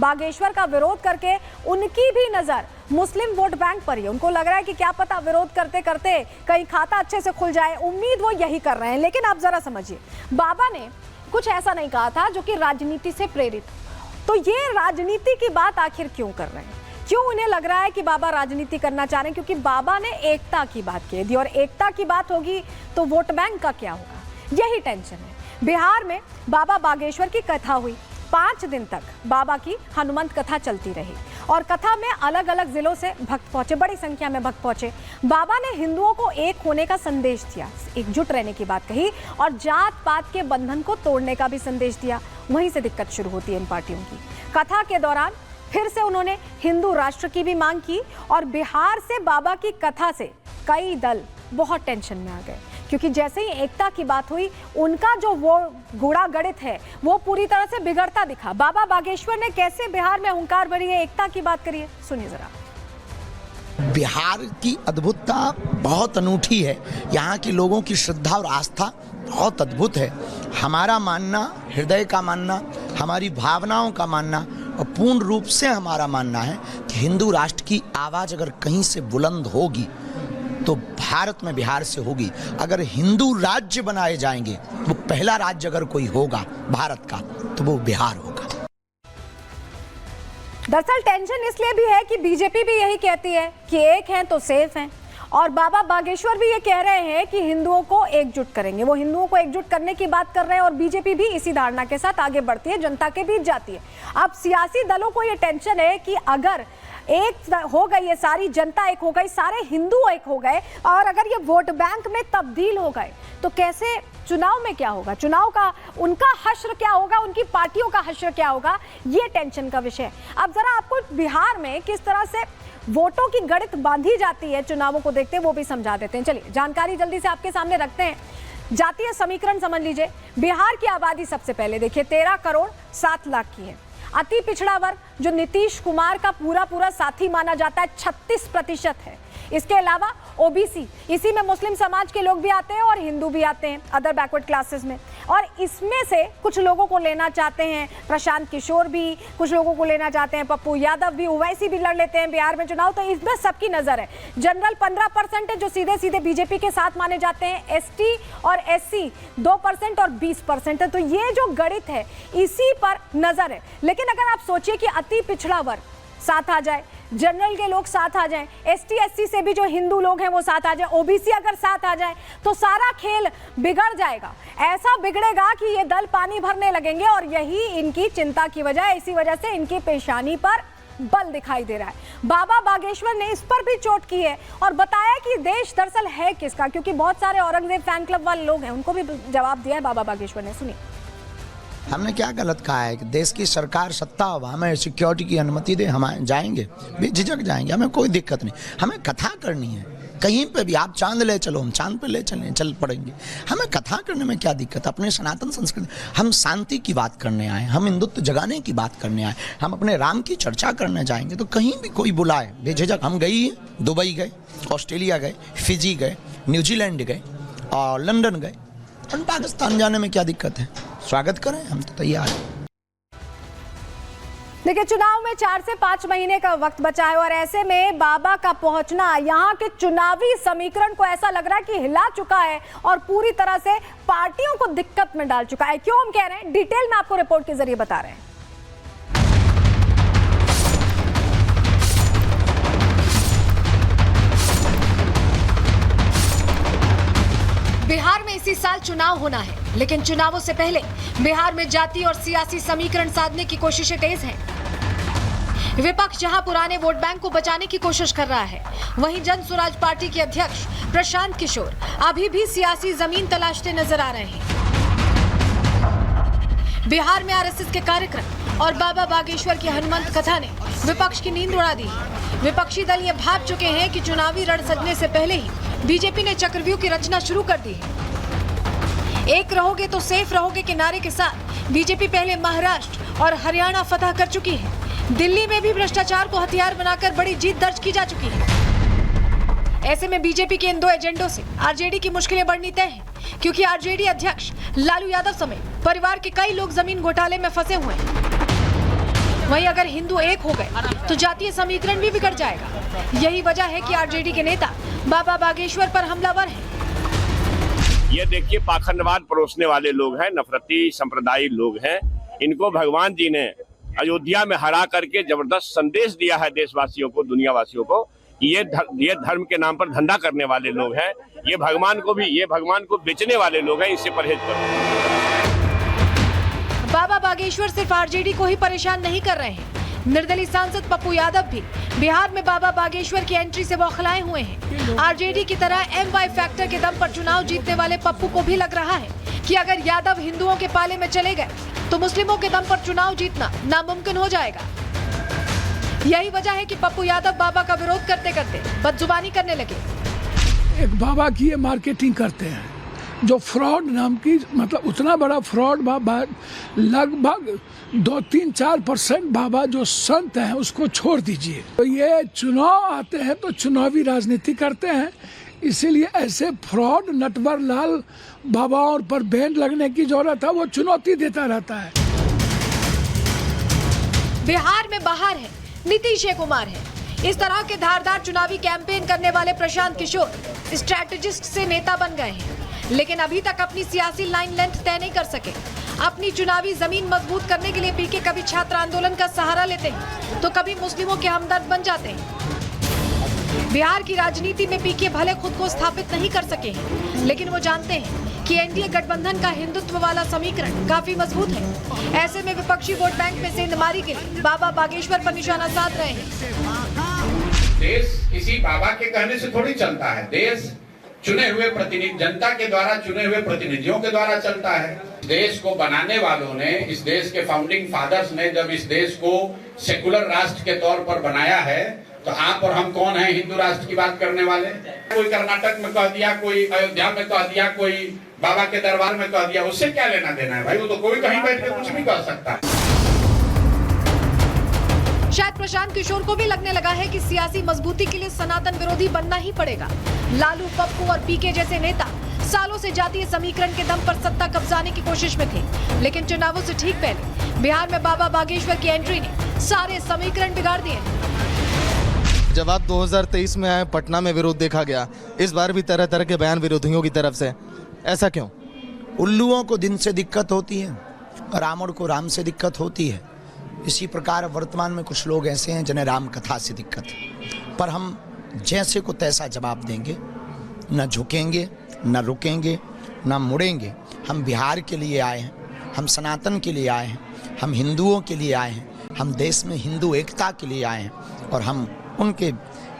बागेश्वर का विरोध करके उनकी भी नजर मुस्लिम वोट बैंक पर ही। उनको लग रहा है कि क्या पता विरोध करते करते कहीं खाता अच्छे से खुल जाए, उम्मीद वो यही कर रहे हैं। लेकिन आप जरा समझिए, बाबा ने कुछ ऐसा नहीं कहा था जो कि राजनीति से प्रेरित। तो ये राजनीति की बात आखिर क्यों कर रहे हैं? क्यों उन्हें लग रहा है कि बाबा राजनीति करना चाह रहे हैं? क्योंकि बाबा ने एकता की बात कह दी, और एकता की बात होगी तो वोट बैंक का क्या होगा, यही टेंशन है। बिहार में बाबा बागेश्वर की कथा हुई, 5 दिन तक बाबा की हनुमंत कथा चलती रही, और कथा में अलग अलग जिलों से भक्त पहुंचे, बड़ी संख्या में भक्त पहुंचे। बाबा ने हिंदुओं को एक होने का संदेश दिया, एकजुट रहने की बात कही, और जात पात के बंधन को तोड़ने का भी संदेश दिया। वहीं से दिक्कत शुरू होती है इन पार्टियों की। कथा के दौरान फिर से उन्होंने हिंदू राष्ट्र की भी मांग की, और बिहार से बाबा की कथा से कई दल बहुत टेंशन में आ गए, क्योंकि जैसे ही एकता की बात हुई, उनका जो वो गूढ़ा गणित है वो पूरी तरह से बिगड़ता दिखा। बाबा बागेश्वर ने कैसे बिहार में हुंकार भरी है, एकता की बात करिए, सुनिए जरा। बिहार की अद्भुतता बहुत अनूठी है, यहाँ के लोगों की श्रद्धा और आस्था बहुत अद्भुत है। हमारा मानना, हृदय का मानना, हमारी भावनाओं का मानना, और पूर्ण रूप से हमारा मानना है कि हिंदू राष्ट्र की आवाज़ अगर कहीं से बुलंद होगी तो भारत में बिहार से होगी। अगर हिंदू राज्य बनाए जाएंगे, वो पहला राज्य अगर कोई होगा भारत का तो वो बिहार होगा। दरअसल टेंशन इसलिए भी है कि बीजेपी भी यही कहती है कि एक हैं तो सेफ हैं, और बाबा बागेश्वर भी ये कह रहे हैं कि हिंदुओं को एकजुट करेंगे। वो हिंदुओं को एकजुट करने की बात कर रहे हैं, और बीजेपी भी इसी धारणा के साथ आगे बढ़ती है, जनता के बीच जाती है। अब सियासी दलों को ये टेंशन है कि अगर एक हो गई, ये सारी जनता एक हो गई, सारे हिंदू एक हो गए, और अगर ये वोट बैंक में तब्दील हो गए तो कैसे चुनाव में क्या होगा, चुनाव का उनका हश्र क्या होगा, उनकी पार्टियों का हश्र क्या होगा, ये टेंशन का विषय है। अब जरा आपको बिहार में किस तरह से वोटों की गणित बांधी जाती है चुनावों को देखते हैं, वो भी समझा देते हैं। चलिए जानकारी जल्दी से आपके सामने रखते हैं। जातीय समीकरण समझ लीजिए। बिहार की आबादी सबसे पहले देखिए 13 करोड़ 7 लाख की है। अति पिछड़ा वर्ग जो नीतीश कुमार का पूरा साथी माना जाता है 36% है। इसके अलावा ओबीसी, इसी में मुस्लिम समाज के लोग भी आते हैं और हिंदू भी आते हैं, अदर बैकवर्ड क्लासेस में। और इसमें से कुछ लोगों को लेना चाहते हैं प्रशांत किशोर भी, कुछ लोगों को लेना चाहते हैं पप्पू यादव भी, ओवैसी भी लड़ लेते हैं बिहार में चुनाव, तो इसमें सबकी नजर है। जनरल 15% है जो सीधे सीधे बीजेपी के साथ माने जाते हैं, एसटी और एससी 2% और 20% है। तो ये जो गणित है इसी पर नजर है। लेकिन अगर आप सोचिए कि अति पिछड़ा वर्ग साथ आ जाए, जनरल के लोग साथ आ जाएं, एसटी एससी से भी जो हिंदू लोग हैं वो साथ आ जाएं, ओबीसी अगर साथ आ जाएं, तो सारा खेल बिगड़ जाएगा। ऐसा बिगड़ेगा कि ये दल पानी भरने लगेंगे, और यही इनकी चिंता की वजह है। इसी वजह से इनकी पेशानी पर बल दिखाई दे रहा है। बाबा बागेश्वर ने इस पर भी चोट की है और बताया कि देश दरअसल है किसका, क्योंकि बहुत सारे औरंगजेब फैन क्लब वाले लोग हैं, उनको भी जवाब दिया है बाबा बागेश्वर ने। सुनिए। हमने क्या गलत कहा है कि देश की सरकार सत्ता हो, हमें सिक्योरिटी की अनुमति दे, हम जाएंगे, बेझिझक जाएंगे, हमें कोई दिक्कत नहीं। हमें कथा करनी है, कहीं पे भी आप चांद ले चलो, हम चांद पे ले चल पड़ेंगे। हमें कथा करने में क्या दिक्कत? अपने सनातन संस्कृति, हम शांति की बात करने आए, हम हिंदुत्व जगाने की बात करने आए, हम अपने राम की चर्चा करने जाएंगे तो कहीं भी कोई बुलाए बेझिझक हम गए। दुबई गए, ऑस्ट्रेलिया गए, फिजी गए, न्यूजीलैंड गए और लंदन गए, और पाकिस्तान जाने में क्या दिक्कत है? स्वागत करें, हम तो तैयार हैं। देखिए, चुनाव में 4 से 5 महीने का वक्त बचा है, और ऐसे में बाबा का पहुंचना यहाँ के चुनावी समीकरण को ऐसा लग रहा है कि हिला चुका है और पूरी तरह से पार्टियों को दिक्कत में डाल चुका है। क्यों हम कह रहे हैं, डिटेल में आपको रिपोर्ट के जरिए बता रहे हैं। बिहार में इसी साल चुनाव होना है, लेकिन चुनावों से पहले बिहार में जाति और सियासी समीकरण साधने की कोशिशें तेज हैं। विपक्ष जहां पुराने वोट बैंक को बचाने की कोशिश कर रहा है, वहीं जन स्वराज पार्टी के अध्यक्ष प्रशांत किशोर अभी भी सियासी जमीन तलाशते नजर आ रहे हैं। बिहार में आरएसएस के कार्यक्रम और बाबा बागेश्वर की हनुमंत कथा ने विपक्ष की नींद उड़ा दी है। विपक्षी दल ये भाप चुके हैं कि चुनावी रण सजने से पहले ही बीजेपी ने चक्रव्यूह की रचना शुरू कर दी है। एक रहोगे तो सेफ रहोगे के नारे के साथ बीजेपी पहले महाराष्ट्र और हरियाणा फतह कर चुकी है। दिल्ली में भी भ्रष्टाचार को हथियार बनाकर बड़ी जीत दर्ज की जा चुकी है। ऐसे में बीजेपी के इन 2 एजेंडों से आरजेडी की मुश्किलें बढ़नी तय हैं, क्योंकि आरजेडी अध्यक्ष लालू यादव समेत परिवार के कई लोग जमीन घोटाले में फंसे हुए हैं। वहीं अगर हिंदू एक हो गए तो जातीय समीकरण भी बिगड़ जाएगा। यही वजह है कि आरजेडी के नेता बाबा बागेश्वर पर हमलावर हैं। ये देखिए पाखंडवाद परोसने वाले लोग हैं, नफरती संप्रदायी लोग हैं। इनको भगवान जी ने अयोध्या में हरा करके जबरदस्त संदेश दिया है देशवासियों को, दुनियावासियों को कि ये धर्म के नाम पर धंधा करने वाले लोग हैं। ये भगवान को बेचने वाले लोग हैं। इससे परहेज करो। बाबा बागेश्वर सिर्फ आरजेडी को ही परेशान नहीं कर रहे हैं। निर्दलीय सांसद पप्पू यादव भी बिहार में बाबा बागेश्वर की एंट्री से बौखलाए हुए हैं। आरजेडी की तरह एमवाई फैक्टर के दम पर चुनाव जीतने वाले पप्पू को भी लग रहा है कि अगर यादव हिंदुओं के पाले में चले गए तो मुस्लिमों के दम पर चुनाव जीतना नामुमकिन हो जाएगा। यही वजह है कि पप्पू यादव बाबा का विरोध करते करते बदजुबानी करने लगे। एक बाबा की ये मार्केटिंग करते हैं जो फ्रॉड नाम की, मतलब उतना बड़ा फ्रॉड बाबा, लगभग 2-3-4% बाबा जो संत हैं उसको छोड़ दीजिए। तो ये चुनाव आते हैं तो चुनावी राजनीति करते हैं, इसीलिए ऐसे फ्रॉड नटवर लाल बाबाओं पर बैन लगने की जरूरत है। वो चुनौती देता रहता है। बिहार में बाहर है, नीतीश कुमार है। इस तरह के धारदार चुनावी कैंपेन करने वाले प्रशांत किशोर स्ट्रैटेजिस्ट से नेता बन गए हैं, लेकिन अभी तक अपनी सियासी लाइन लेंथ तय नहीं कर सके। अपनी चुनावी जमीन मजबूत करने के लिए पीके कभी छात्र आंदोलन का सहारा लेते हैं तो कभी मुस्लिमों के हमदर्द बन जाते हैं। बिहार की राजनीति में पीके भले खुद को स्थापित नहीं कर सके हैं, लेकिन वो जानते हैं कि एनडीए गठबंधन का हिंदुत्व वाला समीकरण काफी मजबूत है। ऐसे में विपक्षी वोट बैंक में सेंधमारी के लिए बाबा बागेश्वर पर निशाना साध रहे हैं। देश किसी बाबा के कहने से थोड़ी चलता है। देश चुने हुए प्रतिनिधि, जनता के द्वारा चुने हुए प्रतिनिधियों के द्वारा चलता है। देश को बनाने वालों ने, इस देश के फाउंडिंग फादर्स ने जब इस देश को सेकुलर राष्ट्र के तौर पर बनाया है, तो आप और हम कौन हैं हिंदू राष्ट्र की बात करने वाले? कोई कर्नाटक में कह दिया, कोई अयोध्या में कह दिया, कोई बाबा के दरबार में कह दिया, उससे क्या लेना देना है भाई? वो तो कोई कहीं बैठ के कुछ भी कह सकता है। शायद प्रशांत किशोर को भी लगने लगा है कि सियासी मजबूती के लिए सनातन विरोधी बनना ही पड़ेगा। लालू, पप्पू और पीके जैसे नेता सालों से जातीय समीकरण के दम पर सत्ता कब्जाने की कोशिश में थे, लेकिन चुनावों से ठीक पहले बिहार में बाबा बागेश्वर की एंट्री ने सारे समीकरण बिगाड़ दिए। जब आप 2023 में आए, पटना में विरोध देखा गया, इस बार भी तरह तरह के बयान विरोधियों की तरफ से, ऐसा क्यों? उल्लुओं को दिन से दिक्कत होती है, रावण को राम से दिक्कत होती है। इसी प्रकार वर्तमान में कुछ लोग ऐसे हैं जिन्हें राम कथा से दिक्कत है, पर हम जैसे को तैसा जवाब देंगे, न झुकेंगे, न रुकेंगे, न मुड़ेंगे। हम बिहार के लिए आए हैं, हम सनातन के लिए आए हैं, हम हिंदुओं के लिए आए हैं, हम देश में हिंदू एकता के लिए आए हैं, और हम उनके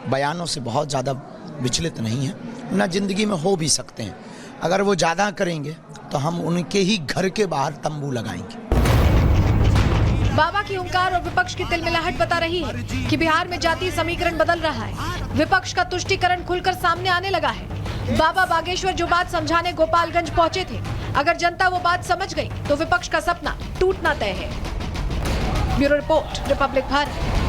बयानों से बहुत ज़्यादा विचलित नहीं हैं, न जिंदगी में हो भी सकते हैं। अगर वो ज़्यादा करेंगे तो हम उनके ही घर के बाहर तंबू लगाएंगे। बाबा की हुंकार और विपक्ष की तिलमिलाहट बता रही है कि बिहार में जातीय समीकरण बदल रहा है। विपक्ष का तुष्टीकरण खुलकर सामने आने लगा है। बाबा बागेश्वर जो बात समझाने गोपालगंज पहुंचे थे, अगर जनता वो बात समझ गई तो विपक्ष का सपना टूटना तय है। Bureau report, Republic Bharat.